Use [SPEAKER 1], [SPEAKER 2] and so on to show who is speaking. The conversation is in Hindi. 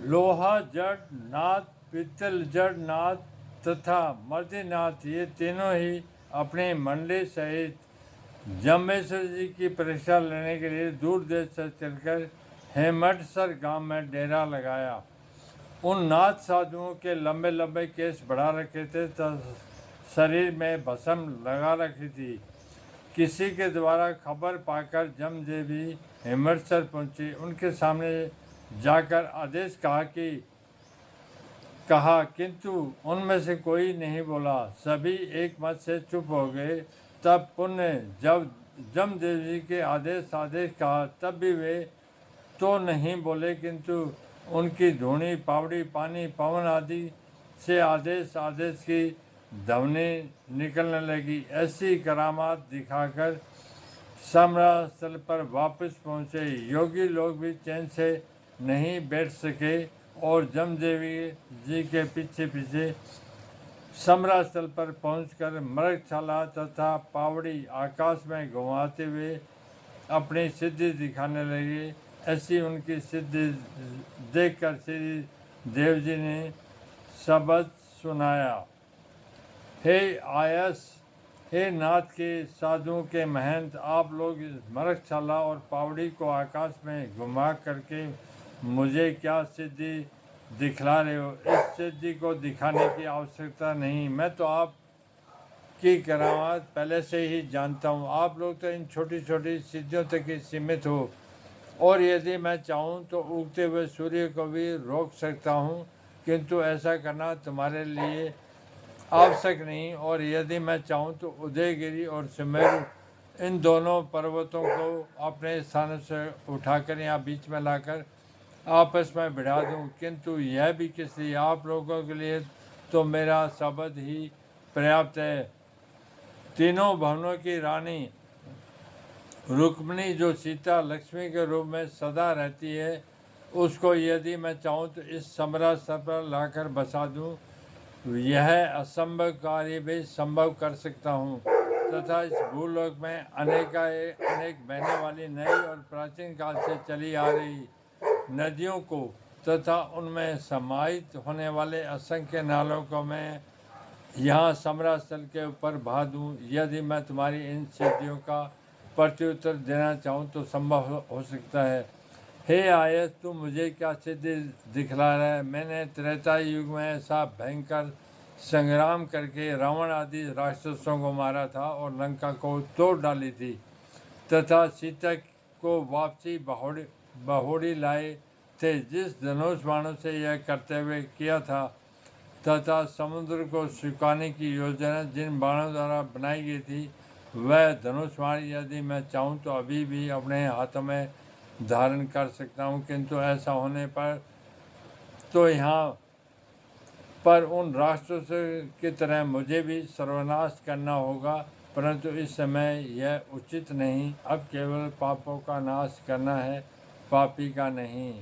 [SPEAKER 1] लोहा जड़ नाथ, पित्तल जड़ नाथ तथा मर्दनाथ, ये तीनों ही अपने मंडली सहित जम्बेश्वर जी की परीक्षा लेने के लिए दूर देश से चलकर हेमटसर गांव में डेरा लगाया। उन नाथ साधुओं के लंबे लंबे केस बढ़ा रखे थे तथा शरीर में भस्म लगा रखी थी। किसी के द्वारा खबर पाकर जमदेवी हेमटसर पहुंची। उनके सामने जाकर आदेश कहा किंतु उनमें से कोई नहीं बोला। सभी एक मत से चुप हो गए। तब पुण्य जब जमदेव जी के आदेश कहा तब भी वे तो नहीं बोले, किंतु उनकी धूणी पावड़ी पानी पवन आदि से आदेश की ध्वनि निकलने लगी। ऐसी करामात दिखाकर सम्राट स्थल पर वापस पहुँचे। योगी लोग भी चैन से नहीं बैठ सके और जमदेवी जी के पीछे पीछे सम्राट स्थल पर पहुंचकर मृगशाला तथा पावड़ी आकाश में घुमाते हुए अपनी सिद्धि दिखाने लगे। ऐसी उनकी सिद्धि देखकर श्री देव जी ने शब्द सुनाया, हे आयस, हे नाथ के साधुओं के महंत, आप लोग इस मृगशाला और पावड़ी को आकाश में घुमा करके मुझे क्या सिद्धि दिखला रहे हो? इस सिद्धि को दिखाने की आवश्यकता नहीं। मैं तो आप की करामात पहले से ही जानता हूँ। आप लोग तो इन छोटी छोटी सिद्धियों तक ही सीमित हो, और यदि मैं चाहूँ तो उगते हुए सूर्य को भी रोक सकता हूँ, किंतु ऐसा करना तुम्हारे लिए आवश्यक नहीं। और यदि मैं चाहूँ तो उदयगिरी और सुमेरु, इन दोनों पर्वतों को अपने स्थान से उठाकर यहाँ बीच में लाकर आपस में भिड़ा दूँ, किंतु यह भी किस लिए? आप लोगों के लिए तो मेरा शब्द ही पर्याप्त है। तीनों भवनों की रानी रुक्मिणी, जो सीता लक्ष्मी के रूप में सदा रहती है, उसको यदि मैं चाहूँ तो इस सम्राट स्थल पर लाकर बसा दूँ। यह असंभव कार्य भी संभव कर सकता हूँ तथा इस भूलोक में अनेक बहने वाली नई और प्राचीन काल से चली आ रही नदियों को तथा उनमें समाहित होने वाले असंख्य नालों को मैं यहाँ सम्राट स्थल के ऊपर बहा दूँ। यदि मैं तुम्हारी इन सिद्धियों का प्रत्युत्तर देना चाहूँ तो संभव हो सकता है। हे आयस, तू मुझे क्या सिद्धि दिखला रहा है? मैंने त्रेता युग में ऐसा भयंकर संग्राम करके रावण आदि राक्षसों को मारा था और लंका को तोड़ डाली थी तथा सीता को वापसी बहोड़ी लाए थे। जिस धनुष बाणों से यह करते हुए किया था तथा समुद्र को सुखाने की योजना जिन बाणों द्वारा बनाई गई थी, वह धनुष बाण यदि मैं चाहूँ तो अभी भी अपने हाथों में धारण कर सकता हूँ, किंतु ऐसा होने पर तो यहाँ पर उन राष्ट्रों की तरह मुझे भी सर्वनाश करना होगा, परंतु इस समय यह उचित नहीं। अब केवल पापों का नाश करना है, पापी का नहीं।